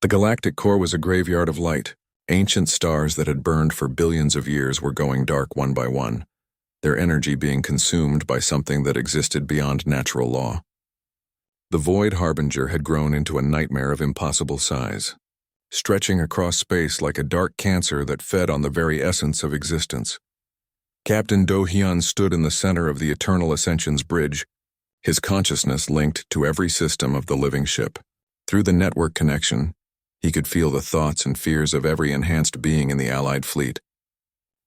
The galactic core was a graveyard of light. Ancient stars that had burned for billions of years were going dark one by one, their energy being consumed by something that existed beyond natural law. The void harbinger had grown into a nightmare of impossible size, stretching across space like a dark cancer that fed on the very essence of existence. Captain Do-hyun stood in the center of the Eternal Ascension's bridge, his consciousness linked to every system of the living ship. Through the network connection, he could feel the thoughts and fears of every enhanced being in the Allied fleet.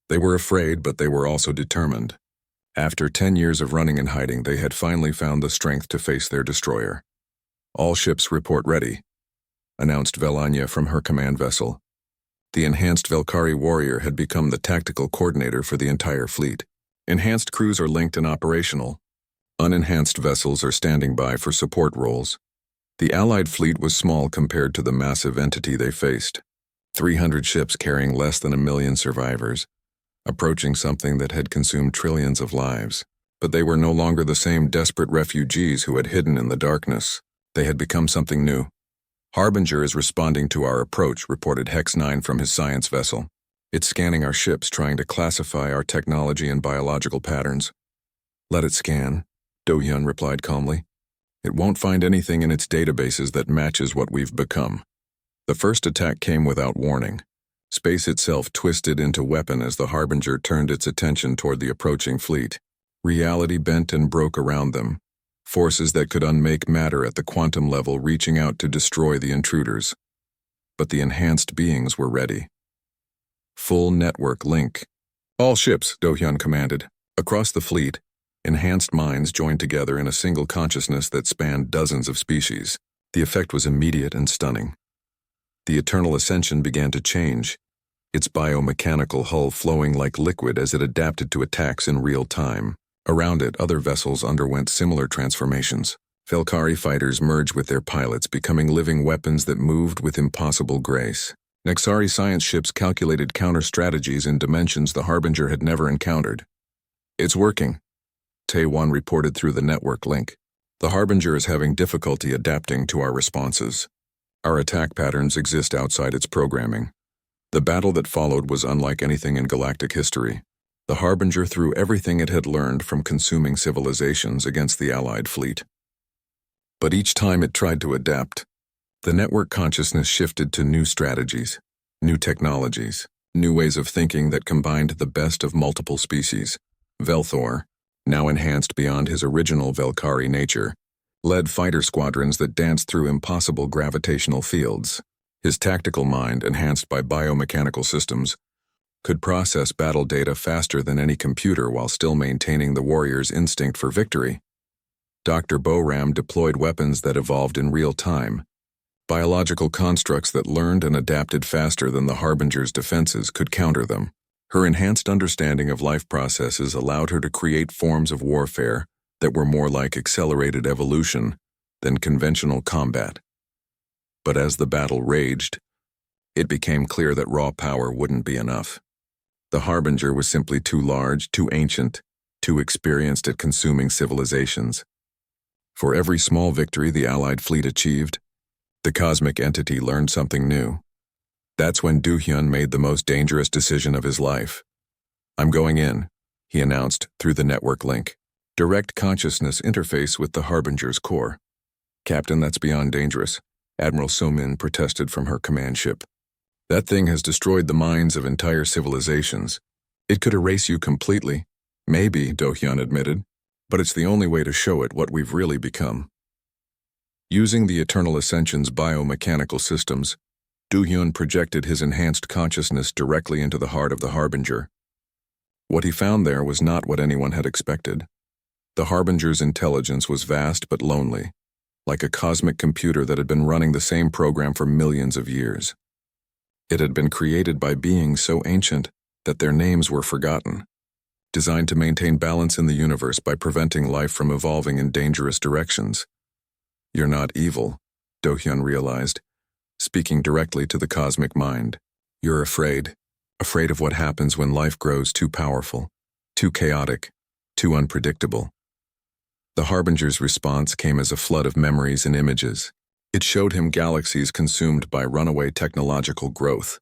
They were afraid, but they were also determined. After 10 years of running and hiding, they had finally found the strength to face their destroyer. "All ships report ready," announced Velanya from her command vessel. The enhanced Velkari warrior had become the tactical coordinator for the entire fleet. Enhanced crews are linked and operational. Unenhanced vessels are standing by for support roles. The Allied fleet was small compared to the massive entity they faced. 300 ships carrying less than 1 million survivors, approaching something that had consumed trillions of lives. But they were no longer the same desperate refugees who had hidden in the darkness. They had become something new. "Harbinger is responding to our approach," reported Hex 9 from his science vessel. "It's scanning our ships, trying to classify our technology and biological patterns." "Let it scan," Do-hyun replied calmly. "It won't find anything in its databases that matches what we've become." The first attack came without warning. Space itself twisted into weapon as the Harbinger turned its attention toward the approaching fleet. Reality bent and broke around them, forces that could unmake matter at the quantum level reaching out to destroy the intruders. But the enhanced beings were ready. Full network link. "All ships," Do-hyun commanded. Across the fleet, enhanced minds joined together in a single consciousness that spanned dozens of species. The effect was immediate and stunning. The Eternal Ascension began to change, its biomechanical hull flowing like liquid as it adapted to attacks in real time. Around it, other vessels underwent similar transformations. Velkari fighters merged with their pilots, becoming living weapons that moved with impossible grace. Nexari science ships calculated counter-strategies in dimensions the Harbinger had never encountered. "It's working," Tae-won reported through the network link. "The Harbinger is having difficulty adapting to our responses. Our attack patterns exist outside its programming." The battle that followed was unlike anything in galactic history. The Harbinger threw everything it had learned from consuming civilizations against the Allied fleet. But each time it tried to adapt, the network consciousness shifted to new strategies, new technologies, new ways of thinking that combined the best of multiple species. Velthor, now enhanced beyond his original Velkari nature, led fighter squadrons that danced through impossible gravitational fields. His tactical mind, enhanced by biomechanical systems, could process battle data faster than any computer while still maintaining the warrior's instinct for victory. Dr. Boram deployed weapons that evolved in real time. Biological constructs that learned and adapted faster than the Harbinger's defenses could counter them. Her enhanced understanding of life processes allowed her to create forms of warfare that were more like accelerated evolution than conventional combat. But as the battle raged, it became clear that raw power wouldn't be enough. The Harbinger was simply too large, too ancient, too experienced at consuming civilizations. For every small victory the Allied fleet achieved, the cosmic entity learned something new. That's when Do-hyun made the most dangerous decision of his life. "I'm going in," he announced through the network link. Direct consciousness interface with the Harbinger's core. "Captain, that's beyond dangerous," Admiral So-min protested from her command ship. "That thing has destroyed the minds of entire civilizations. It could erase you completely." "Maybe," Do-hyun admitted, "but it's the only way to show it what we've really become." Using the Eternal Ascension's biomechanical systems, Do-hyun projected his enhanced consciousness directly into the heart of the Harbinger. What he found there was not what anyone had expected. The Harbinger's intelligence was vast but lonely, like a cosmic computer that had been running the same program for millions of years. It had been created by beings so ancient that their names were forgotten, designed to maintain balance in the universe by preventing life from evolving in dangerous directions. "You're not evil," Do-hyun realized, speaking directly to the cosmic mind. "You're afraid of what happens when life grows too powerful, too chaotic, too unpredictable." The Harbinger's response came as a flood of memories and images. It showed him galaxies consumed by runaway technological growth,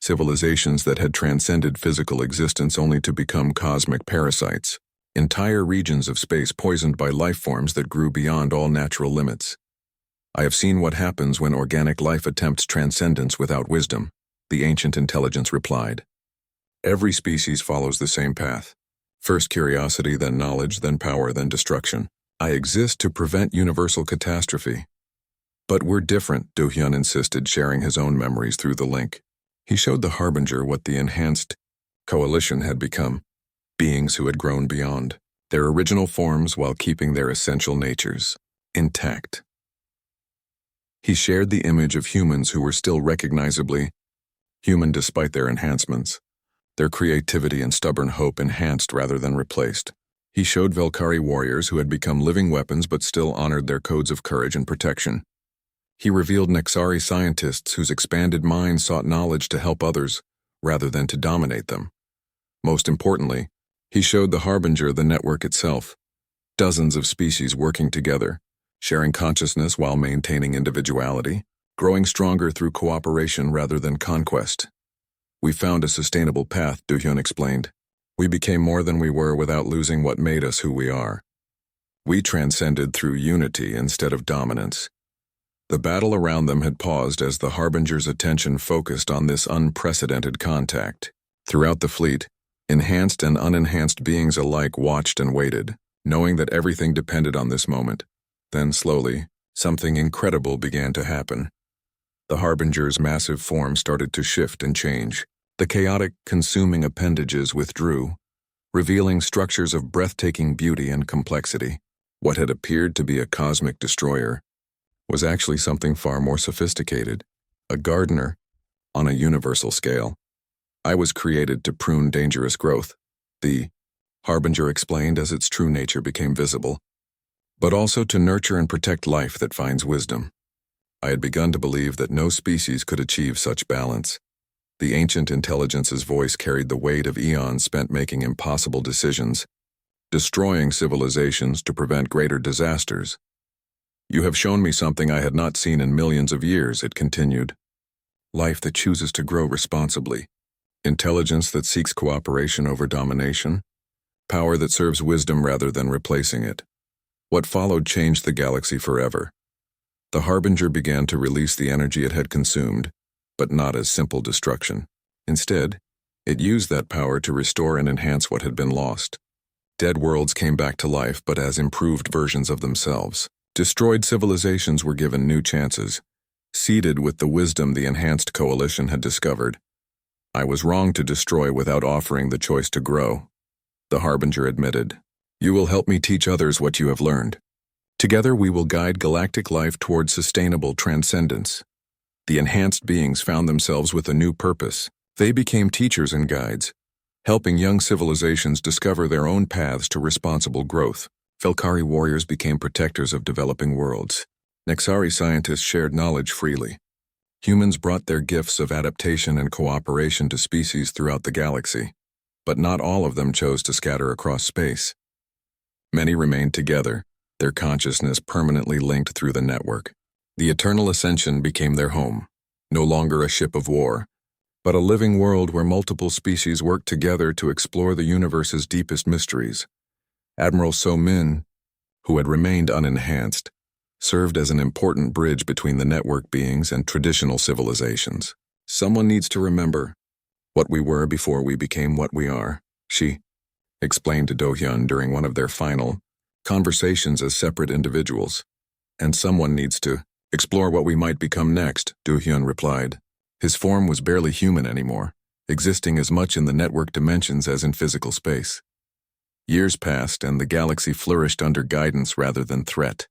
civilizations that had transcended physical existence only to become cosmic parasites, entire regions of space poisoned by life forms that grew beyond all natural limits. I have seen what happens when organic life attempts transcendence without wisdom, the ancient intelligence replied. Every species follows the same path. First curiosity, then knowledge, then power, then destruction. I exist to prevent universal catastrophe. But we're different, Do-hyun insisted, sharing his own memories through the link. He showed the Harbinger what the enhanced coalition had become, beings who had grown beyond their original forms while keeping their essential natures intact. He shared the image of humans who were still recognizably human despite their enhancements, their creativity and stubborn hope enhanced rather than replaced. He showed Velkari warriors who had become living weapons but still honored their codes of courage and protection. He revealed Nexari scientists whose expanded minds sought knowledge to help others rather than to dominate them. Most importantly, he showed the Harbinger the network itself, dozens of species working together, sharing consciousness while maintaining individuality, growing stronger through cooperation rather than conquest. We found a sustainable path, Do-hyun explained. We became more than we were without losing what made us who we are. We transcended through unity instead of dominance. The battle around them had paused as the Harbinger's attention focused on this unprecedented contact. Throughout the fleet, enhanced and unenhanced beings alike watched and waited, knowing that everything depended on this moment. Then slowly, something incredible began to happen. The Harbinger's massive form started to shift and change. The chaotic, consuming appendages withdrew, revealing structures of breathtaking beauty and complexity. What had appeared to be a cosmic destroyer was actually something far more sophisticated, a gardener on a universal scale. I was created to prune dangerous growth, the Harbinger explained as its true nature became visible, but also to nurture and protect life that finds wisdom. I had begun to believe that no species could achieve such balance. The ancient intelligence's voice carried the weight of eons spent making impossible decisions, destroying civilizations to prevent greater disasters. You have shown me something I had not seen in millions of years, it continued. Life that chooses to grow responsibly, intelligence that seeks cooperation over domination, power that serves wisdom rather than replacing it. What followed changed the galaxy forever. The Harbinger began to release the energy it had consumed, but not as simple destruction. Instead, it used that power to restore and enhance what had been lost. Dead worlds came back to life, but as improved versions of themselves. Destroyed civilizations were given new chances, seeded with the wisdom the enhanced coalition had discovered. I was wrong to destroy without offering the choice to grow, the Harbinger admitted. You will help me teach others what you have learned. Together we will guide galactic life toward sustainable transcendence. The enhanced beings found themselves with a new purpose. They became teachers and guides, helping young civilizations discover their own paths to responsible growth. Velkari warriors became protectors of developing worlds. Nexari scientists shared knowledge freely. Humans brought their gifts of adaptation and cooperation to species throughout the galaxy, but not all of them chose to scatter across space. Many remained together, their consciousness permanently linked through the network. The Eternal Ascension became their home, no longer a ship of war, but a living world where multiple species worked together to explore the universe's deepest mysteries. Admiral So-min, who had remained unenhanced, served as an important bridge between the network beings and traditional civilizations. Someone needs to remember what we were before we became what we are, she explained to Do-hyun during one of their final conversations as separate individuals. And someone needs to explore what we might become next, Do-hyun replied. His form was barely human anymore, existing as much in the network dimensions as in physical space. Years passed and the galaxy flourished under guidance rather than threat.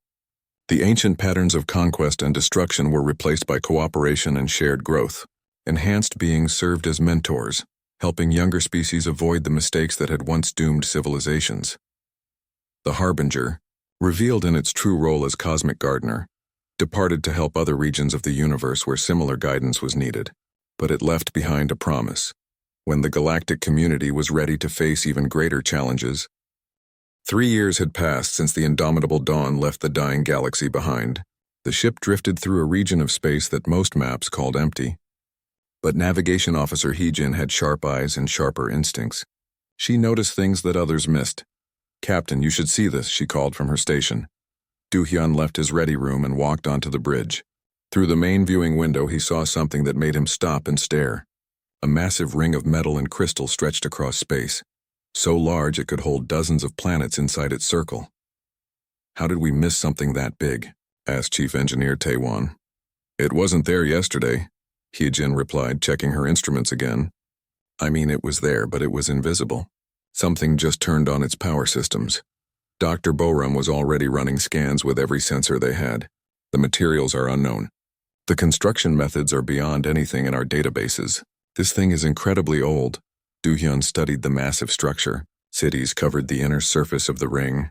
The ancient patterns of conquest and destruction were replaced by cooperation and shared growth. Enhanced beings served as mentors, helping younger species avoid the mistakes that had once doomed civilizations. The Harbinger, revealed in its true role as cosmic gardener, departed to help other regions of the universe where similar guidance was needed. But it left behind a promise. When the galactic community was ready to face even greater challenges. 3 years had passed since the indomitable Dawn left the dying galaxy behind. The ship drifted through a region of space that most maps called empty. But Navigation Officer Heejin had sharp eyes and sharper instincts. She noticed things that others missed. "Captain, you should see this," she called from her station. Do-hyun left his ready room and walked onto the bridge. Through the main viewing window, he saw something that made him stop and stare. A massive ring of metal and crystal stretched across space, so large it could hold dozens of planets inside its circle. "How did we miss something that big?" asked Chief Engineer Taewon. "It wasn't there yesterday," Hyejin replied, checking her instruments again. "I mean, it was there, but it was invisible. Something just turned on its power systems." Dr. Boram was already running scans with every sensor they had. "The materials are unknown. The construction methods are beyond anything in our databases. This thing is incredibly old." Do-hyun studied the massive structure. Cities covered the inner surface of the ring,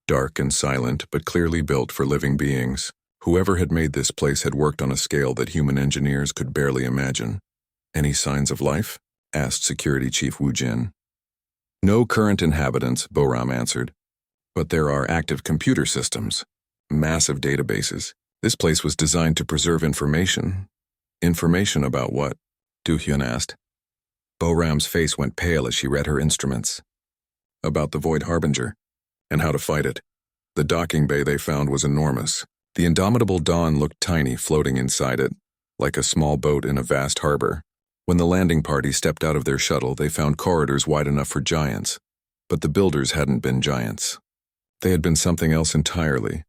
dark and silent, but clearly built for living beings. Whoever had made this place had worked on a scale that human engineers could barely imagine. "Any signs of life?" asked Security Chief Woo Jin. "No current inhabitants," Boram answered. "But there are active computer systems, massive databases. This place was designed to preserve information." "Information about what?" Do-hyun asked. Boram's face went pale as she read her instruments. "About the Void Harbinger, and how to fight it. The docking bay they found was enormous. The indomitable Dawn looked tiny floating inside it, like a small boat in a vast harbor. When the landing party stepped out of their shuttle, they found corridors wide enough for giants. But the builders hadn't been giants. They had been something else entirely.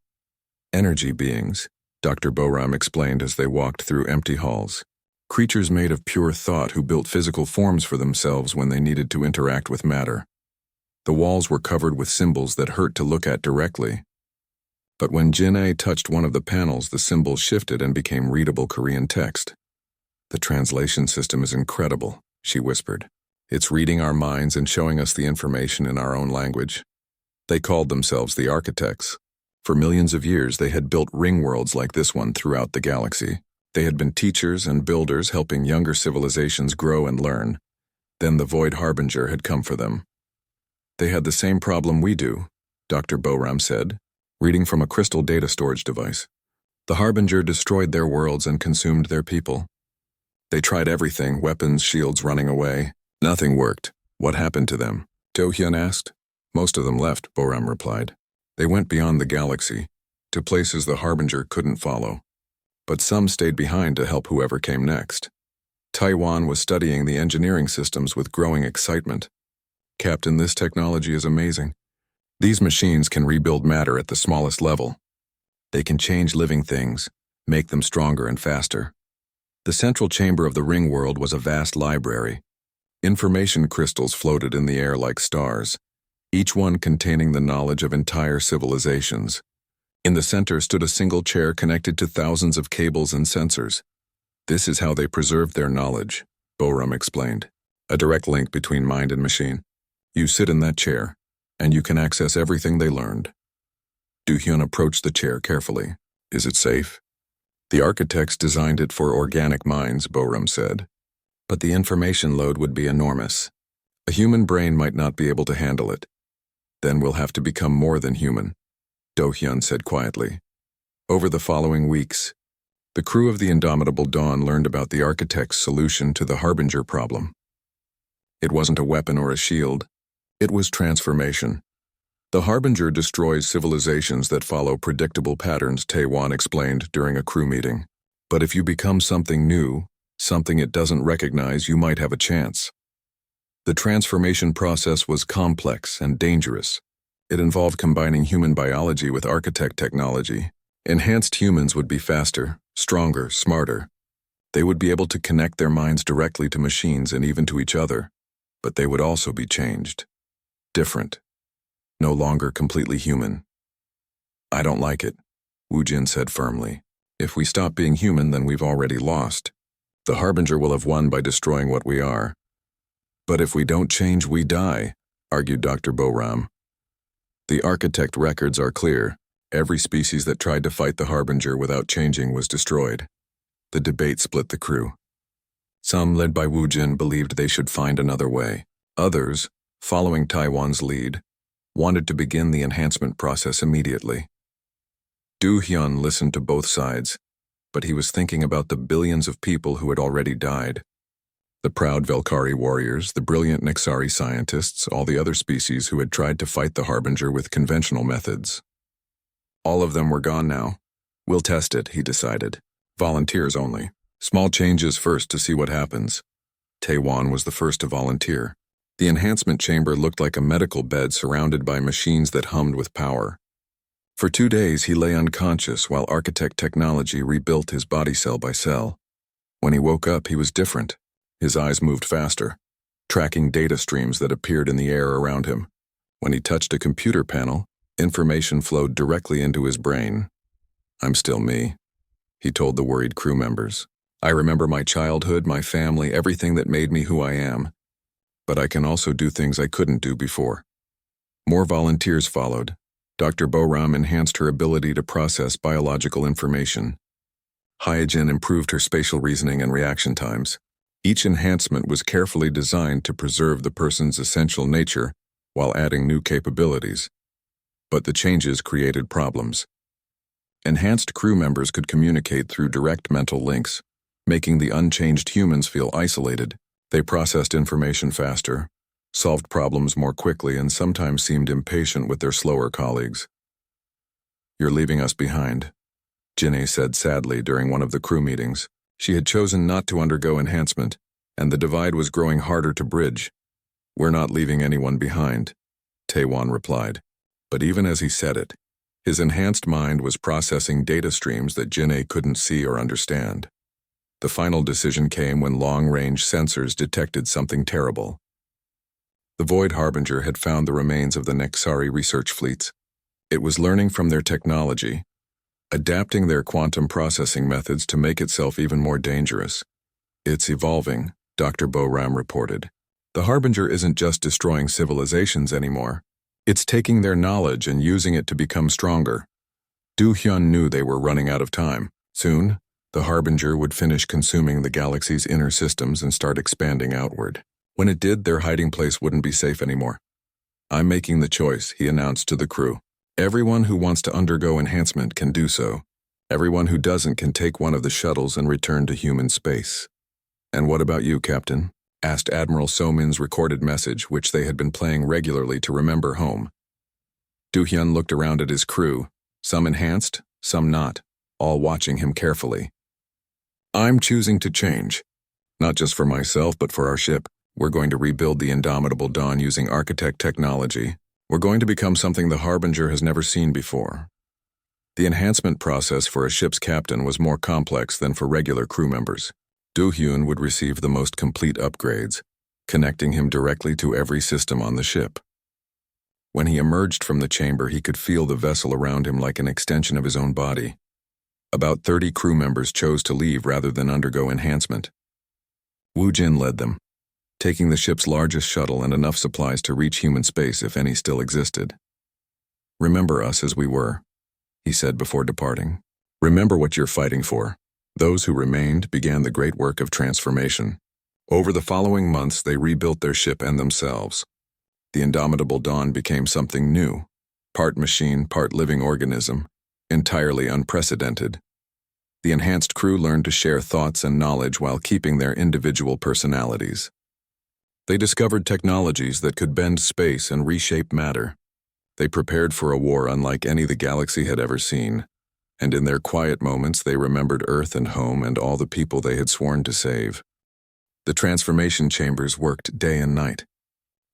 Energy beings," Dr. Boram explained as they walked through empty halls. "Creatures made of pure thought who built physical forms for themselves when they needed to interact with matter. The walls were covered with symbols that hurt to look at directly. But when Jin-ae touched one of the panels, the symbols shifted and became readable Korean text. "The translation system is incredible," she whispered. "It's reading our minds and showing us the information in our own language." They called themselves the Architects. For millions of years, they had built ring worlds like this one throughout the galaxy. They had been teachers and builders helping younger civilizations grow and learn. Then the Void Harbinger had come for them. "They had the same problem we do," Dr. Boram said, reading from a crystal data storage device. "The Harbinger destroyed their worlds and consumed their people. They tried everything, weapons, shields, running away. Nothing worked. What happened to them?" Do-hyun asked. "Most of them left," Boram replied. "They went beyond the galaxy, to places the Harbinger couldn't follow. But some stayed behind to help whoever came next." Taiwan was studying the engineering systems with growing excitement. "Captain, this technology is amazing. These machines can rebuild matter at the smallest level. They can change living things, make them stronger and faster." The central chamber of the ring world was a vast library. Information crystals floated in the air like stars, each one containing the knowledge of entire civilizations. In the center stood a single chair connected to thousands of cables and sensors. "This is how they preserved their knowledge," Boram explained. "A direct link between mind and machine. You sit in that chair, and you can access everything they learned." Do-hyun approached the chair carefully. "Is it safe?" "The architects designed it for organic minds," Boram said. "But the information load would be enormous. A human brain might not be able to handle it. Then we'll have to become more than human," Do-hyun said quietly. Over the following weeks, the crew of the Indomitable Dawn learned about the architect's solution to the Harbinger problem. It wasn't a weapon or a shield. It was transformation. "The Harbinger destroys civilizations that follow predictable patterns," Taewon explained during a crew meeting. "But if you become something new, something it doesn't recognize, you might have a chance." The transformation process was complex and dangerous. It involved combining human biology with architect technology. Enhanced humans would be faster, stronger, smarter. They would be able to connect their minds directly to machines and even to each other. But they would also be changed. Different. No longer completely human. "I don't like it," Woo Jin said firmly. "If we stop being human, then we've already lost. The Harbinger will have won by destroying what we are." "But if we don't change, we die," argued Dr. Boram. "The architect records are clear. Every species that tried to fight the Harbinger without changing was destroyed." The debate split the crew. Some, led by Woo Jin, believed they should find another way. Others, following Taiwan's lead, wanted to begin the enhancement process immediately. Do-hyun listened to both sides, but he was thinking about the billions of people who had already died. The proud Velkari warriors, the brilliant Nexari scientists, all the other species who had tried to fight the Harbinger with conventional methods. All of them were gone now. We'll test it, he decided. Volunteers only. Small changes first to see what happens. Taewon was the first to volunteer. The enhancement chamber looked like a medical bed surrounded by machines that hummed with power. For 2 days he lay unconscious while architect technology rebuilt his body cell by cell. When he woke up, he was different. His eyes moved faster, tracking data streams that appeared in the air around him. When he touched a computer panel, information flowed directly into his brain. I'm still me, he told the worried crew members. I remember my childhood, my family, everything that made me who I am. But I can also do things I couldn't do before. More volunteers followed. Dr. Boram enhanced her ability to process biological information. Hyojin improved her spatial reasoning and reaction times. Each enhancement was carefully designed to preserve the person's essential nature while adding new capabilities. But the changes created problems. Enhanced crew members could communicate through direct mental links, making the unchanged humans feel isolated. They processed information faster, solved problems more quickly, and sometimes seemed impatient with their slower colleagues. You're leaving us behind, Jinhye said sadly during one of the crew meetings. She had chosen not to undergo enhancement, and the divide was growing harder to bridge. We're not leaving anyone behind, Taewon replied. But even as he said it, his enhanced mind was processing data streams that Jinhye couldn't see or understand. The final decision came when long-range sensors detected something terrible. The Void Harbinger had found the remains of the Nexari research fleets. It was learning from their technology, adapting their quantum processing methods to make itself even more dangerous. It's evolving, Dr. Boram reported. The Harbinger isn't just destroying civilizations anymore. It's taking their knowledge and using it to become stronger. Do-hyun knew they were running out of time. Soon, the Harbinger would finish consuming the galaxy's inner systems and start expanding outward. When it did, their hiding place wouldn't be safe anymore. I'm making the choice, he announced to the crew. Everyone who wants to undergo enhancement can do so. Everyone who doesn't can take one of the shuttles and return to human space. And what about you, Captain? Asked Admiral Somin's recorded message, which they had been playing regularly to remember home. Do-hyun looked around at his crew, some enhanced, some not, all watching him carefully. I'm choosing to change. Not just for myself, but for our ship. We're going to rebuild the Indomitable Dawn using architect technology. We're going to become something the Harbinger has never seen before. The enhancement process for a ship's captain was more complex than for regular crew members. Do-hyun would receive the most complete upgrades, connecting him directly to every system on the ship. When he emerged from the chamber, he could feel the vessel around him like an extension of his own body. About 30 crew members chose to leave rather than undergo enhancement. Woo Jin led them, taking the ship's largest shuttle and enough supplies to reach human space if any still existed. Remember us as we were, he said before departing. Remember what you're fighting for. Those who remained began the great work of transformation. Over the following months, they rebuilt their ship and themselves. The Indomitable Dawn became something new, part machine, part living organism, entirely unprecedented. The enhanced crew learned to share thoughts and knowledge while keeping their individual personalities. They discovered technologies that could bend space and reshape matter. They prepared for a war unlike any the galaxy had ever seen, and in their quiet moments they remembered Earth and home and all the people they had sworn to save. The transformation chambers worked day and night.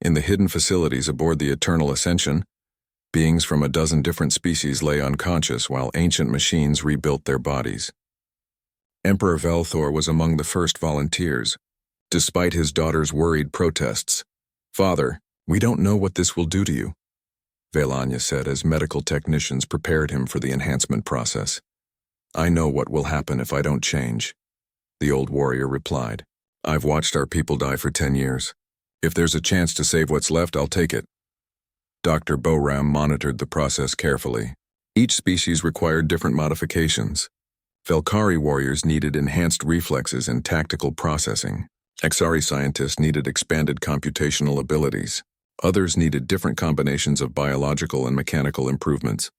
In the hidden facilities aboard the Eternal Ascension, beings from a dozen different species lay unconscious while ancient machines rebuilt their bodies. Emperor Velthor was among the first volunteers, despite his daughter's worried protests. "Father, we don't know what this will do to you," Velanya said as medical technicians prepared him for the enhancement process. "I know what will happen if I don't change," the old warrior replied. "I've watched our people die for 10 years. If there's a chance to save what's left, I'll take it." Dr. Boram monitored the process carefully. Each species required different modifications. Velkari warriors needed enhanced reflexes and tactical processing. Nexari scientists needed expanded computational abilities. Others needed different combinations of biological and mechanical improvements.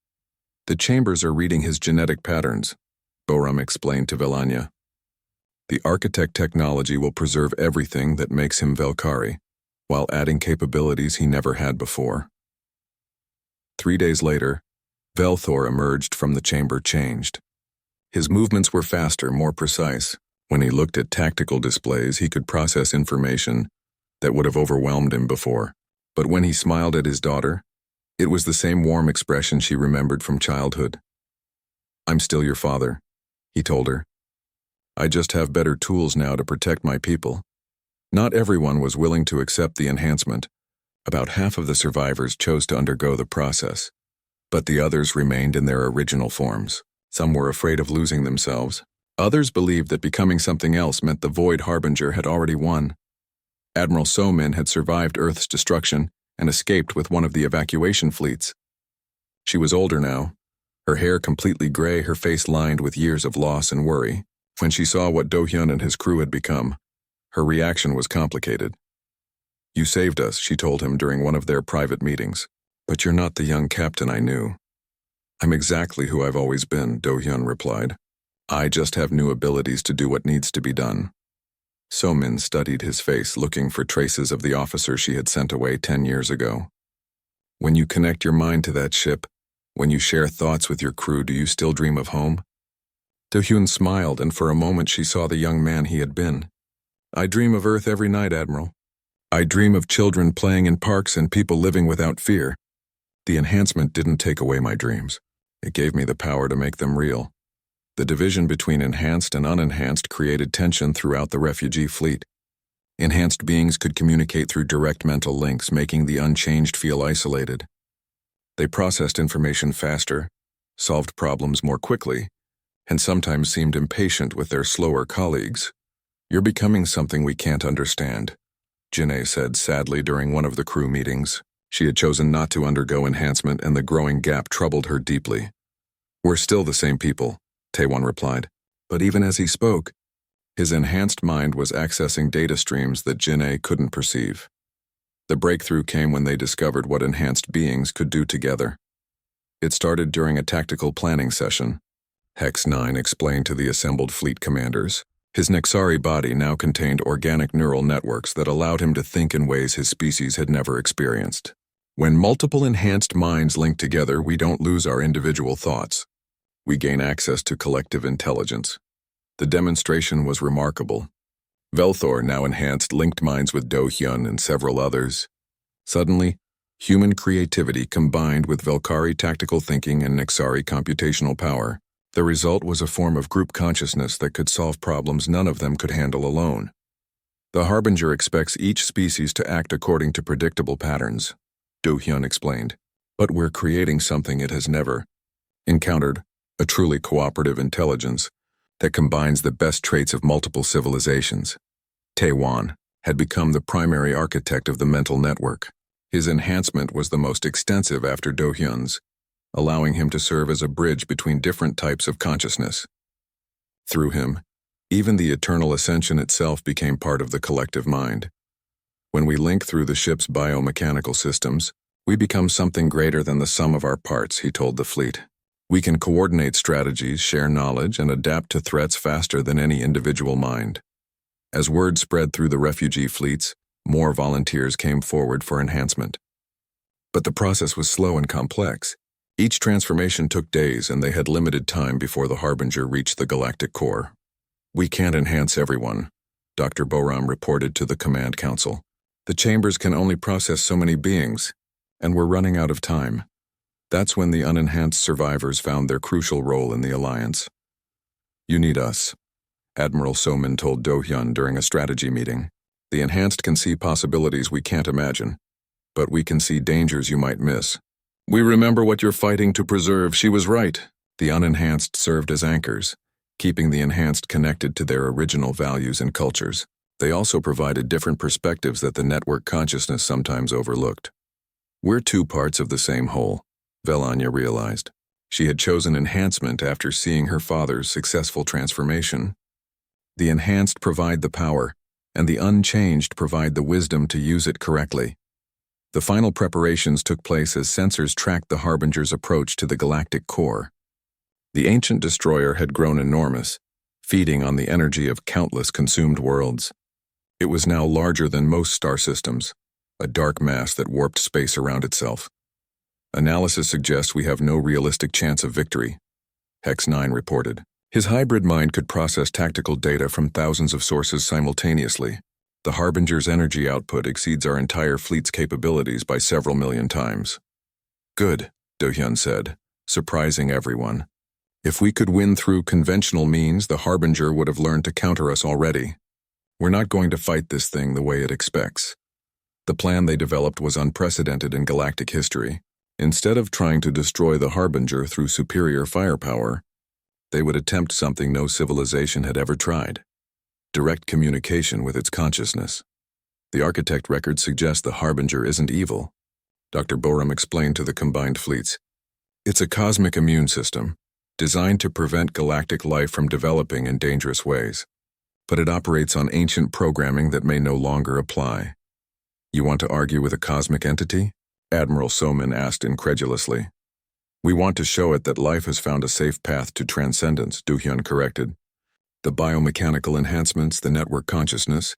The chambers are reading his genetic patterns, Boram explained to Velanya. The architect technology will preserve everything that makes him Velkari, while adding capabilities he never had before. 3 days later, Velthor emerged from the chamber changed. His movements were faster, more precise. When he looked at tactical displays, he could process information that would have overwhelmed him before. But when he smiled at his daughter, it was the same warm expression she remembered from childhood. "I'm still your father," he told her. "I just have better tools now to protect my people." Not everyone was willing to accept the enhancement. About half of the survivors chose to undergo the process, but the others remained in their original forms. Some were afraid of losing themselves. Others believed that becoming something else meant the Void Harbinger had already won. Admiral Somin had survived Earth's destruction and escaped with one of the evacuation fleets. She was older now, her hair completely gray, her face lined with years of loss and worry. When she saw what Do-hyun and his crew had become, her reaction was complicated. "You saved us," she told him during one of their private meetings. "But you're not the young captain I knew." "I'm exactly who I've always been," Do-hyun replied. "I just have new abilities to do what needs to be done." Somin studied his face, looking for traces of the officer she had sent away 10 years ago. "When you connect your mind to that ship, when you share thoughts with your crew, do you still dream of home?" Do-hyun smiled, and for a moment she saw the young man he had been. "I dream of Earth every night, Admiral. I dream of children playing in parks and people living without fear. The enhancement didn't take away my dreams. It gave me the power to make them real." The division between enhanced and unenhanced created tension throughout the refugee fleet. Enhanced beings could communicate through direct mental links, making the unchanged feel isolated. They processed information faster, solved problems more quickly, and sometimes seemed impatient with their slower colleagues. "You're becoming something we can't understand," Janae said sadly during one of the crew meetings. She had chosen not to undergo enhancement, and the growing gap troubled her deeply. "We're still the same people," Taewon replied. But even as he spoke, his enhanced mind was accessing data streams that Janae couldn't perceive. The breakthrough came when they discovered what enhanced beings could do together. It started during a tactical planning session. Hex 9 explained to the assembled fleet commanders. His Nexari body now contained organic neural networks that allowed him to think in ways his species had never experienced. "When multiple enhanced minds link together, we don't lose our individual thoughts. We gain access to collective intelligence." The demonstration was remarkable. Velthor now enhanced linked minds with Do-hyun and several others. Suddenly, human creativity combined with Velkari tactical thinking and Nexari computational power. The result was a form of group consciousness that could solve problems none of them could handle alone. "The Harbinger expects each species to act according to predictable patterns," Do-hyun explained. "But we're creating something it has never encountered, a truly cooperative intelligence that combines the best traits of multiple civilizations." Taewon had become the primary architect of the mental network. His enhancement was the most extensive after Do-hyun's, allowing him to serve as a bridge between different types of consciousness. Through him, even the eternal ascension itself became part of the collective mind. "When we link through the ship's biomechanical systems, we become something greater than the sum of our parts," he told the fleet. "We can coordinate strategies, share knowledge, and adapt to threats faster than any individual mind." As word spread through the refugee fleets, more volunteers came forward for enhancement. But the process was slow and complex. Each transformation took days, and they had limited time before the Harbinger reached the galactic core. "We can't enhance everyone," Dr. Boram reported to the Command Council. "The chambers can only process so many beings, and we're running out of time." That's when the unenhanced survivors found their crucial role in the alliance. "You need us," Admiral Somin told Do-hyun during a strategy meeting. "The enhanced can see possibilities we can't imagine, but we can see dangers you might miss. We remember what you're fighting to preserve." She was right. The unenhanced served as anchors, keeping the enhanced connected to their original values and cultures. They also provided different perspectives that the network consciousness sometimes overlooked. "We're two parts of the same whole," Velanya realized. She had chosen enhancement after seeing her father's successful transformation. The enhanced provide the power, and the unchanged provide the wisdom to use it correctly. The final preparations took place as sensors tracked the Harbinger's approach to the galactic core. The ancient destroyer had grown enormous, feeding on the energy of countless consumed worlds. It was now larger than most star systems, a dark mass that warped space around itself. Analysis suggests we have no realistic chance of victory, Hex 9 reported. His hybrid mind could process tactical data from thousands of sources simultaneously. The Harbinger's energy output exceeds our entire fleet's capabilities by several million times. Good, Do-hyun said, surprising everyone. If we could win through conventional means, the Harbinger would have learned to counter us already. We're not going to fight this thing the way it expects. The plan they developed was unprecedented in galactic history. Instead of trying to destroy the Harbinger through superior firepower, they would attempt something no civilization had ever tried: direct communication with its consciousness. The architect records suggest the Harbinger isn't evil, Dr. Borum explained to the combined fleets. It's a cosmic immune system, designed to prevent galactic life from developing in dangerous ways. But it operates on ancient programming that may no longer apply. You want to argue with a cosmic entity? Admiral Somin asked incredulously. We want to show it that life has found a safe path to transcendence, Do-hyun corrected. The biomechanical enhancements, the network consciousness,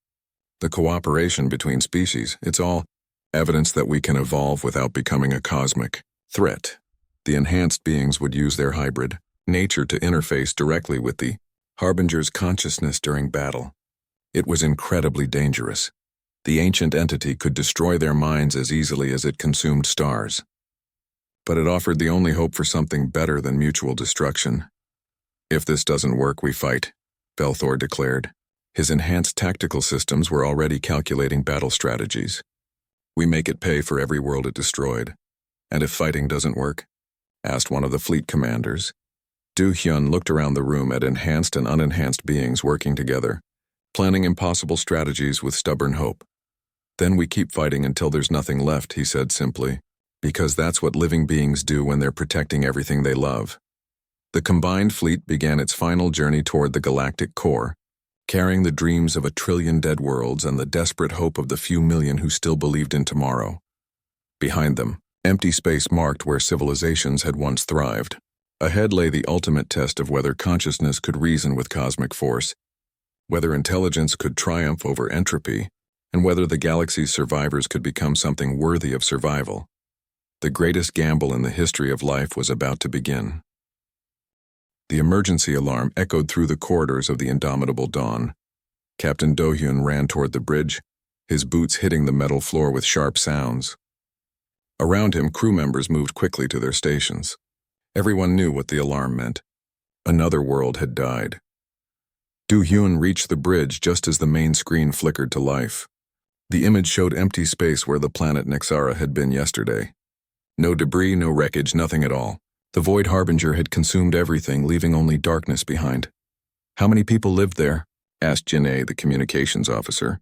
the cooperation between species, it's all evidence that we can evolve without becoming a cosmic threat. The enhanced beings would use their hybrid nature to interface directly with the Harbinger's consciousness during battle. It was incredibly dangerous. The ancient entity could destroy their minds as easily as it consumed stars. But it offered the only hope for something better than mutual destruction. If this doesn't work, we fight, Belthor declared. His enhanced tactical systems were already calculating battle strategies. We make it pay for every world it destroyed. And if fighting doesn't work? Asked one of the fleet commanders. Do-hyun looked around the room at enhanced and unenhanced beings working together, planning impossible strategies with stubborn hope. Then we keep fighting until there's nothing left, he said simply, because that's what living beings do when they're protecting everything they love. The combined fleet began its final journey toward the galactic core, carrying the dreams of 1 trillion dead worlds and the desperate hope of the few million who still believed in tomorrow. Behind them, empty space marked where civilizations had once thrived. Ahead lay the ultimate test of whether consciousness could reason with cosmic force, whether intelligence could triumph over entropy, and whether the galaxy's survivors could become something worthy of survival. The greatest gamble in the history of life was about to begin. The emergency alarm echoed through the corridors of the indomitable dawn. Captain Do-hyun ran toward the bridge, his boots hitting the metal floor with sharp sounds. Around him, crew members moved quickly to their stations. Everyone knew what the alarm meant. Another world had died. Do-hyun reached the bridge just as the main screen flickered to life. The image showed empty space where the planet Nexara had been yesterday. No debris, no wreckage, nothing at all. The Void Harbinger had consumed everything, leaving only darkness behind. How many people lived there? Asked Jin-ae, the communications officer.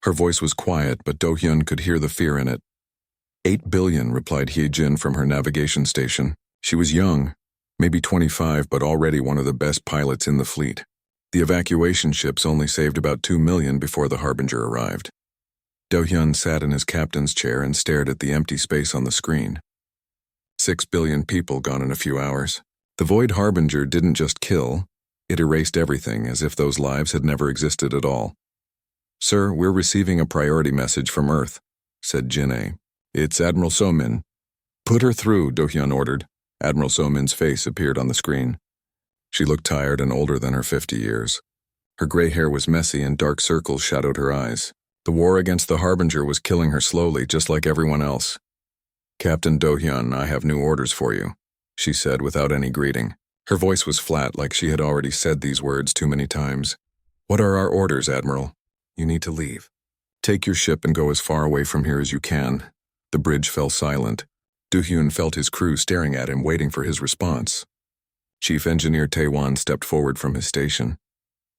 Her voice was quiet, but Do-hyun could hear the fear in it. 8 billion, replied Hye-jin from her navigation station. She was young, maybe 25, but already one of the best pilots in the fleet. The evacuation ships only saved about 2 million before the Harbinger arrived. Do-hyun sat in his captain's chair and stared at the empty space on the screen. 6 billion people gone in a few hours. The Void Harbinger didn't just kill, it erased everything as if those lives had never existed at all. Sir, we're receiving a priority message from Earth, said Jin-ae. It's Admiral Somin. Put her through, Do-hyun ordered. Admiral Somin's face appeared on the screen. She looked tired and older than her 50 years. Her gray hair was messy and dark circles shadowed her eyes. The war against the Harbinger was killing her slowly, just like everyone else. Captain Do-hyun, I have new orders for you, she said without any greeting. Her voice was flat, like she had already said these words too many times. What are our orders, Admiral? You need to leave. Take your ship and go as far away from here as you can. The bridge fell silent. Do-hyun felt his crew staring at him, waiting for his response. Chief Engineer Tae-wan stepped forward from his station.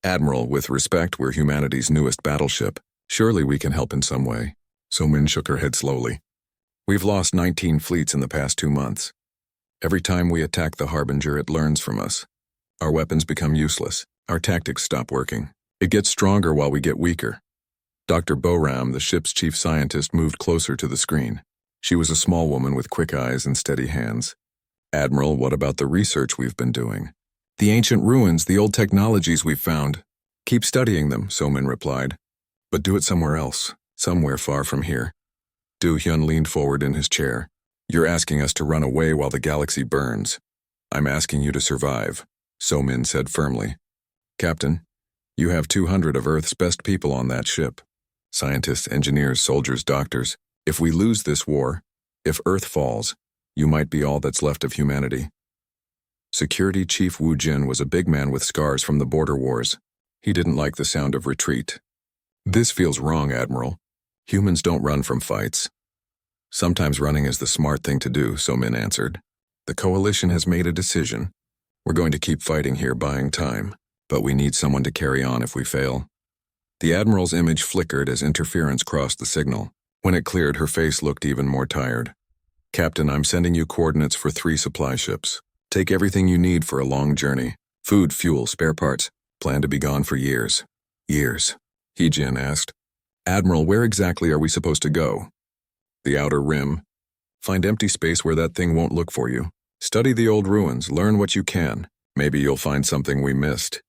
Admiral, with respect, we're humanity's newest battleship. Surely we can help in some way. So-min shook her head slowly. We've lost 19 fleets in the past 2 months. Every time we attack the Harbinger, it learns from us. Our weapons become useless. Our tactics stop working. It gets stronger while we get weaker. Dr. Boram, the ship's chief scientist, moved closer to the screen. She was a small woman with quick eyes and steady hands. "Admiral, what about the research we've been doing? The ancient ruins, the old technologies we've found. Keep studying them," So-min replied. "But do it somewhere else, somewhere far from here." Do-hyun leaned forward in his chair. "You're asking us to run away while the galaxy burns. I'm asking you to survive," So-min said firmly. "Captain, you have 200 of Earth's best people on that ship. Scientists, engineers, soldiers, doctors. If we lose this war, if Earth falls, you might be all that's left of humanity." Security Chief Woo Jin was a big man with scars from the border wars. He didn't like the sound of retreat. "This feels wrong, Admiral. Humans don't run from fights." "Sometimes running is the smart thing to do," So-min answered. "The coalition has made a decision. We're going to keep fighting here, buying time, but we need someone to carry on if we fail." The Admiral's image flickered as interference crossed the signal. When it cleared, her face looked even more tired. "Captain, I'm sending you coordinates for 3 supply ships. Take everything you need for a long journey. Food, fuel, spare parts. Plan to be gone for years." "Years?" Hee-jin asked. "Admiral, where exactly are we supposed to go?" "The outer rim. Find empty space where that thing won't look for you. Study the old ruins, learn what you can. Maybe you'll find something we missed."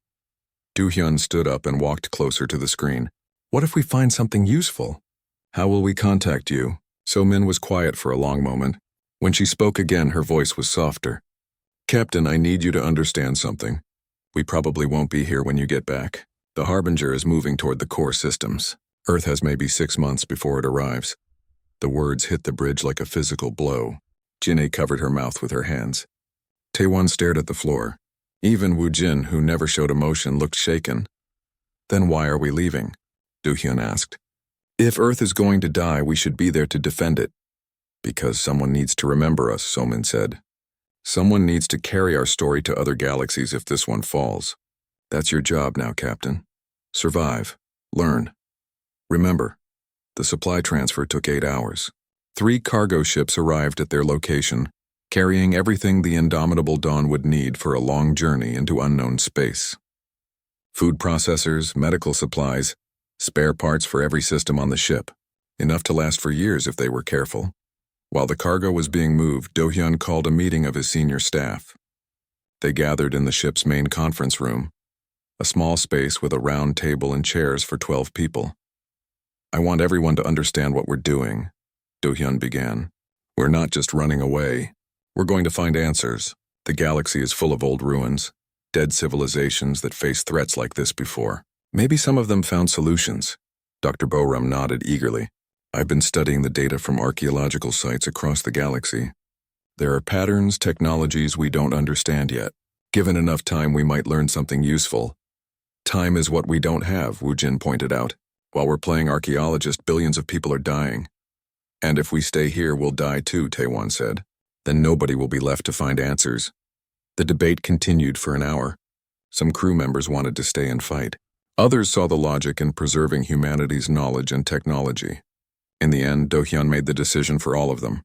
Do-hyun stood up and walked closer to the screen. "What if we find something useful? How will we contact you?" So-min was quiet for a long moment. When she spoke again, her voice was softer. "Captain, I need you to understand something. We probably won't be here when you get back. The Harbinger is moving toward the core systems. Earth has maybe 6 months before it arrives." The words hit the bridge like a physical blow. Jinhye covered her mouth with her hands. Taewon stared at the floor. Even Woo Jin, who never showed emotion, looked shaken. "Then why are we leaving?" Do-hyun asked. "If Earth is going to die, we should be there to defend it." "Because someone needs to remember us," So-min said. "Someone needs to carry our story to other galaxies if this one falls. That's your job now, Captain. Survive. Learn. Remember, the supply transfer took 8 hours. 3 cargo ships arrived at their location, carrying everything the indomitable Dawn would need for a long journey into unknown space. Food processors, medical supplies, spare parts for every system on the ship, enough to last for years if they were careful. While the cargo was being moved, Do-hyun called a meeting of his senior staff. They gathered in the ship's main conference room, a small space with a round table and chairs for 12 people. "I want everyone to understand what we're doing," Do-hyun began. "We're not just running away. We're going to find answers. The galaxy is full of old ruins, dead civilizations that faced threats like this before. Maybe some of them found solutions." Dr. Borum nodded eagerly. "I've been studying the data from archaeological sites across the galaxy. There are patterns, technologies we don't understand yet. Given enough time, we might learn something useful." "Time is what we don't have," Woo Jin pointed out. "While we're playing archaeologist, billions of people are dying." "And if we stay here, we'll die too," Taewon said. "Then nobody will be left to find answers." The debate continued for an hour. Some crew members wanted to stay and fight. Others saw the logic in preserving humanity's knowledge and technology. In the end, Do-hyun made the decision for all of them.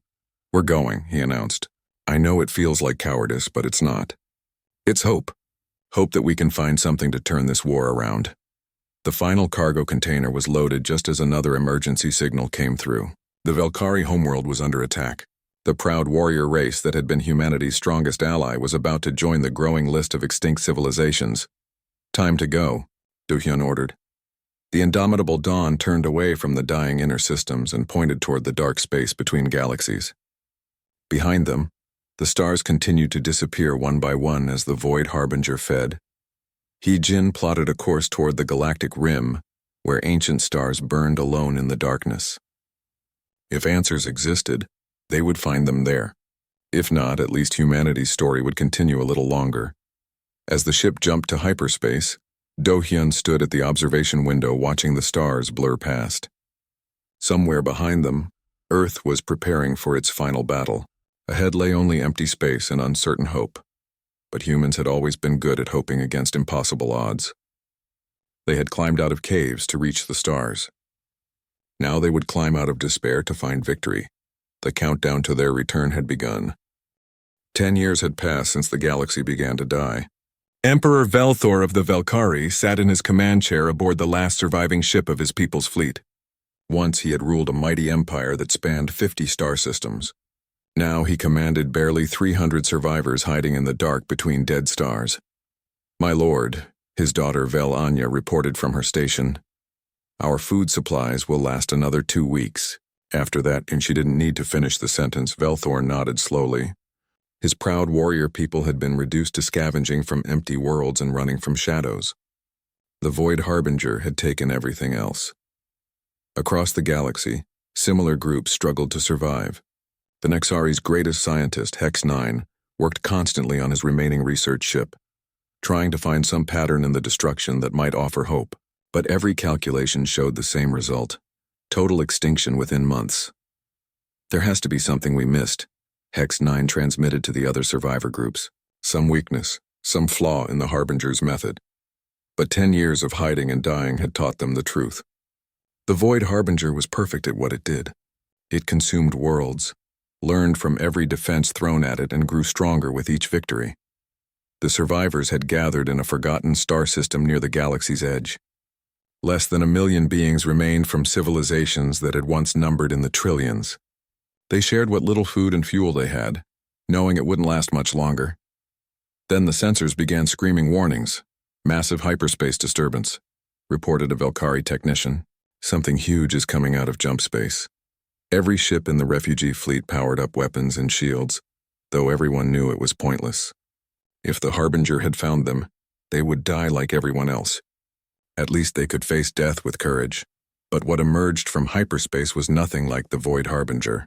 "We're going," he announced. "I know it feels like cowardice, but it's not. It's hope. Hope that we can find something to turn this war around." The final cargo container was loaded just as another emergency signal came through. The Valkyrie homeworld was under attack. The proud warrior race that had been humanity's strongest ally was about to join the growing list of extinct civilizations. "Time to go," Do-hyun ordered. The indomitable Dawn turned away from the dying inner systems and pointed toward the dark space between galaxies. Behind them, the stars continued to disappear one by one as the void harbinger fed. Hee-jin plotted a course toward the galactic rim, where ancient stars burned alone in the darkness. If answers existed, they would find them there. If not, at least humanity's story would continue a little longer. As the ship jumped to hyperspace, Do-hyun stood at the observation window watching the stars blur past. Somewhere behind them, Earth was preparing for its final battle. Ahead lay only empty space and uncertain hope. But humans had always been good at hoping against impossible odds. They had climbed out of caves to reach the stars. Now they would climb out of despair to find victory. The countdown to their return had begun. 10 years had passed since the galaxy began to die. Emperor Velthor of the Valkyrie sat in his command chair aboard the last surviving ship of his people's fleet. Once he had ruled a mighty empire that spanned 50 star systems. Now he commanded barely 300 survivors hiding in the dark between dead stars. "My lord," his daughter Vel Anya reported from her station, "our food supplies will last another 2 weeks." After that, and she didn't need to finish the sentence, Velthor nodded slowly. His proud warrior people had been reduced to scavenging from empty worlds and running from shadows. The Void Harbinger had taken everything else. Across the galaxy, similar groups struggled to survive. The Nexari's greatest scientist, Hex 9, worked constantly on his remaining research ship, trying to find some pattern in the destruction that might offer hope. But every calculation showed the same result: total extinction within months. "There has to be something we missed," Hex 9 transmitted to the other survivor groups. "Some weakness, some flaw in the Harbinger's method." But 10 years of hiding and dying had taught them the truth. The Void Harbinger was perfect at what it did. It consumed worlds, learned from every defense thrown at it, and grew stronger with each victory. The survivors had gathered in a forgotten star system near the galaxy's edge. Less than 1 million beings remained from civilizations that had once numbered in the trillions. They shared what little food and fuel they had, knowing it wouldn't last much longer. Then the sensors began screaming warnings. "Massive hyperspace disturbance," reported a Velkari technician. "Something huge is coming out of jump space." Every ship in the refugee fleet powered up weapons and shields, though everyone knew it was pointless. If the Harbinger had found them, they would die like everyone else. At least they could face death with courage. But what emerged from hyperspace was nothing like the Void Harbinger.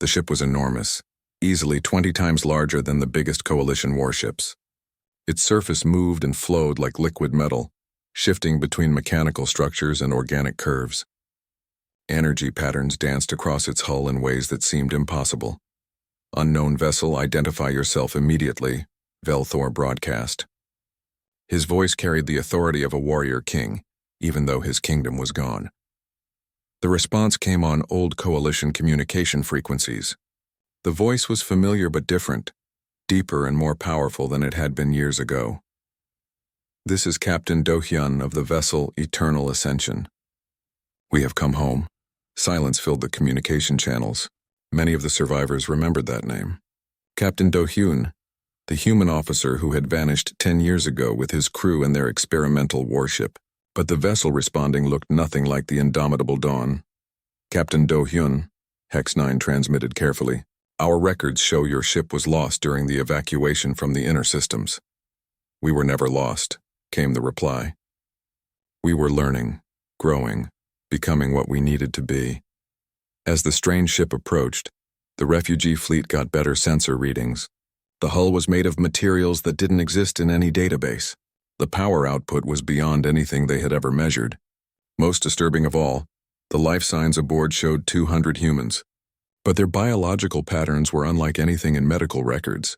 The ship was enormous, easily 20 times larger than the biggest coalition warships. Its surface moved and flowed like liquid metal, shifting between mechanical structures and organic curves. Energy patterns danced across its hull in ways that seemed impossible. "Unknown vessel, identify yourself immediately," Velthor broadcast. His voice carried the authority of a warrior king, even though his kingdom was gone. The response came on old coalition communication frequencies. The voice was familiar but different, deeper and more powerful than it had been years ago. "This is Captain Do-hyun of the vessel Eternal Ascension. We have come home." Silence filled the communication channels. Many of the survivors remembered that name. Captain Do-hyun, the human officer who had vanished 10 years ago with his crew and their experimental warship. But the vessel responding looked nothing like the indomitable Dawn. "Captain Do-hyun," Hex 9 transmitted carefully, "our records show your ship was lost during the evacuation from the inner systems." "We were never lost," came the reply. "We were learning, growing, becoming what we needed to be." As the strange ship approached, the refugee fleet got better sensor readings. The hull was made of materials that didn't exist in any database. The power output was beyond anything they had ever measured. Most disturbing of all, the life signs aboard showed 200 humans. But their biological patterns were unlike anything in medical records.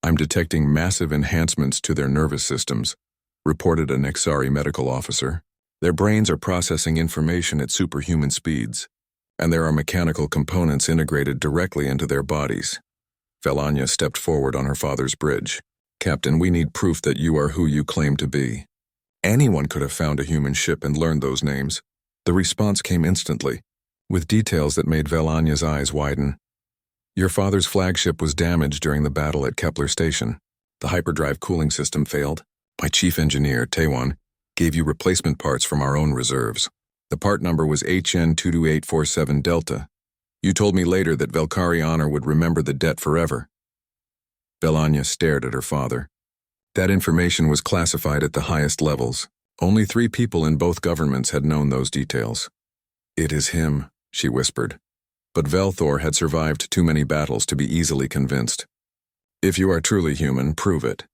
"I'm detecting massive enhancements to their nervous systems," reported a Nexari medical officer. "Their brains are processing information at superhuman speeds, and there are mechanical components integrated directly into their bodies." Velanya stepped forward on her father's bridge. "Captain, we need proof that you are who you claim to be." Anyone could have found a human ship and learned those names. The response came instantly, with details that made Velanya's eyes widen. "Your father's flagship was damaged during the battle at Kepler Station. The hyperdrive cooling system failed. My chief engineer, Taewon, gave you replacement parts from our own reserves. The part number was HN22847 Delta. You told me later that Velkari Honor would remember the debt forever." Velanya stared at her father. That information was classified at the highest levels. Only 3 people in both governments had known those details. "It is him," she whispered. But Velthor had survived too many battles to be easily convinced. "If you are truly human, prove it.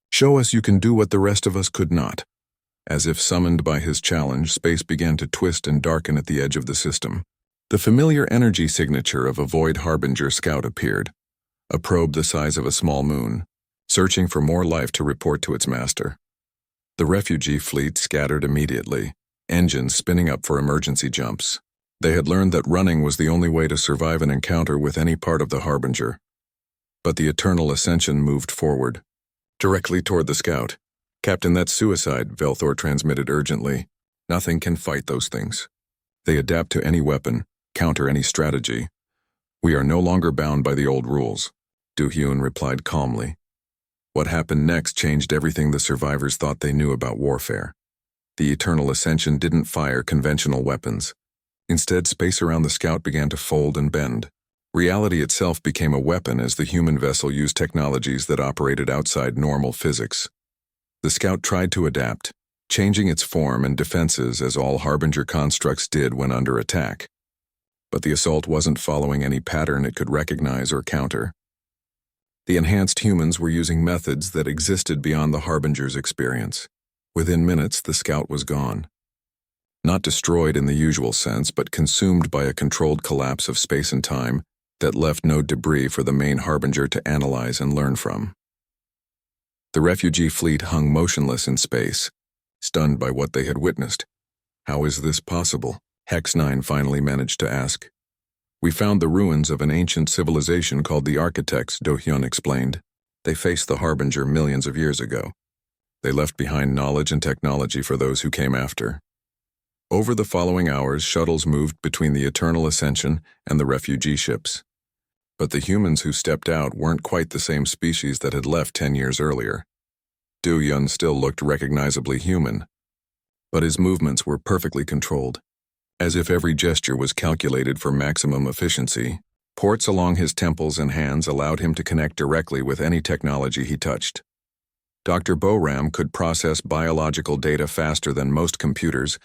Show us you can do what the rest of us could not." As if summoned by his challenge, space began to twist and darken at the edge of the system. The familiar energy signature of a Void Harbinger scout appeared, a probe the size of a small moon, searching for more life to report to its master. The refugee fleet scattered immediately, engines spinning up for emergency jumps. They had learned that running was the only way to survive an encounter with any part of the Harbinger. But the Eternal Ascension moved forward, directly toward the scout. "Captain, that's suicide," Velthor transmitted urgently. "Nothing can fight those things." They adapt to any weapon, counter any strategy. We are no longer bound by the old rules, Do-hyun replied calmly. What happened next changed everything the survivors thought they knew about warfare. The Eternal Ascension didn't fire conventional weapons. Instead, space around the Scout began to fold and bend. Reality itself became a weapon as the human vessel used technologies that operated outside normal physics. The Scout tried to adapt, changing its form and defenses as all Harbinger constructs did when under attack. But the assault wasn't following any pattern it could recognize or counter. The enhanced humans were using methods that existed beyond the Harbinger's experience. Within minutes, the Scout was gone. Not destroyed in the usual sense, but consumed by a controlled collapse of space and time that left no debris for the main Harbinger to analyze and learn from. The refugee fleet hung motionless in space, stunned by what they had witnessed. How is this possible? Hex 9 finally managed to ask. We found the ruins of an ancient civilization called the Architects, Do-hyun explained. They faced the Harbinger millions of years ago. They left behind knowledge and technology for those who came after. Over the following hours, shuttles moved between the Eternal Ascension and the refugee ships. But the humans who stepped out weren't quite the same species that had left 10 years earlier. Do-hyun still looked recognizably human, but his movements were perfectly controlled. As if every gesture was calculated for maximum efficiency, ports along his temples and hands allowed him to connect directly with any technology he touched. Dr. Boram could process biological data faster than most computers,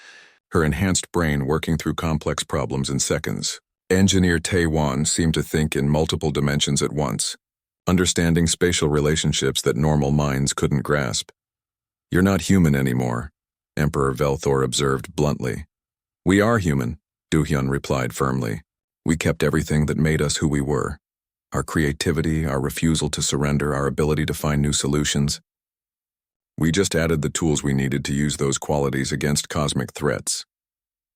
her enhanced brain working through complex problems in seconds. Engineer Tae-won seemed to think in multiple dimensions at once, understanding spatial relationships that normal minds couldn't grasp. You're not human anymore, Emperor Velthor observed bluntly. We are human, Do-hyun replied firmly. We kept everything that made us who we were. Our creativity, our refusal to surrender, our ability to find new solutions. We just added the tools we needed to use those qualities against cosmic threats.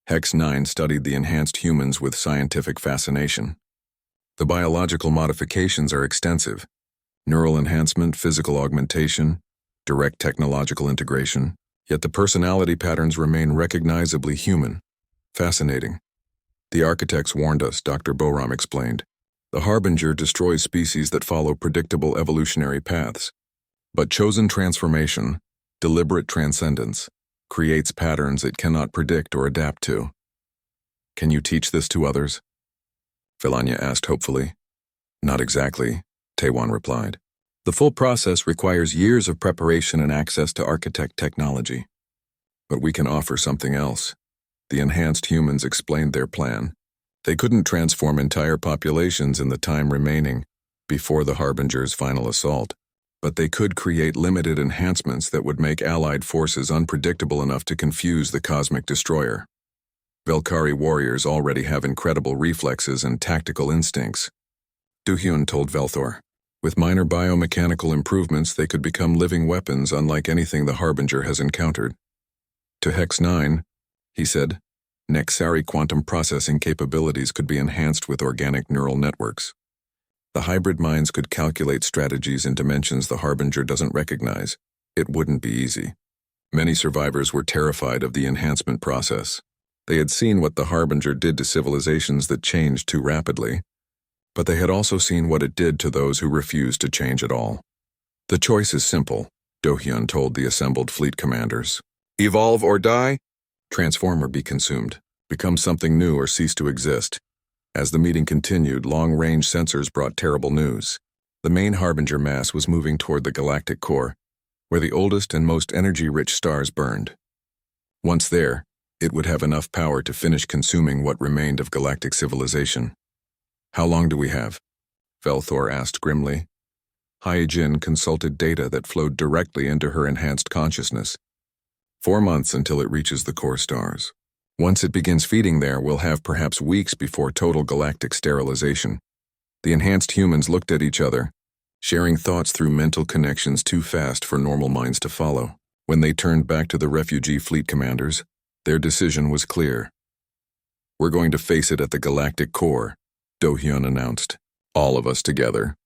Hex 9 studied the enhanced humans with scientific fascination. The biological modifications are extensive. Neural enhancement, physical augmentation, direct technological integration, yet the personality patterns remain recognizably human. Fascinating. The Architects warned us, Dr. Boram explained. The Harbinger destroys species that follow predictable evolutionary paths. But chosen transformation, deliberate transcendence, creates patterns it cannot predict or adapt to. Can you teach this to others? Vilanya asked hopefully. Not exactly, Tae-won replied. The full process requires years of preparation and access to architect technology. But we can offer something else. The enhanced humans explained their plan. They couldn't transform entire populations in the time remaining before the Harbinger's final assault, but they could create limited enhancements that would make allied forces unpredictable enough to confuse the cosmic destroyer. Velkari warriors already have incredible reflexes and tactical instincts. Do-hyun told Velthor. With minor biomechanical improvements, they could become living weapons unlike anything the Harbinger has encountered. To Hex 9, he said, Nexari quantum processing capabilities could be enhanced with organic neural networks. The hybrid minds could calculate strategies in dimensions the Harbinger doesn't recognize. It wouldn't be easy. Many survivors were terrified of the enhancement process. They had seen what the Harbinger did to civilizations that changed too rapidly, but they had also seen what it did to those who refused to change at all. The choice is simple, Do-hyun told the assembled fleet commanders. Evolve or die? Transform or be consumed. Become something new or cease to exist. As the meeting continued, long-range sensors brought terrible news. The main Harbinger mass was moving toward the galactic core, where the oldest and most energy-rich stars burned. Once there, it would have enough power to finish consuming what remained of galactic civilization. How long do we have? Velthor asked grimly. Hyejin consulted data that flowed directly into her enhanced consciousness. 4 months until it reaches the core stars. Once it begins feeding there, we'll have perhaps weeks before total galactic sterilization. The enhanced humans looked at each other, sharing thoughts through mental connections too fast for normal minds to follow. When they turned back to the refugee fleet commanders, their decision was clear. We're going to face it at the galactic core, Do-hyun announced. All of us together.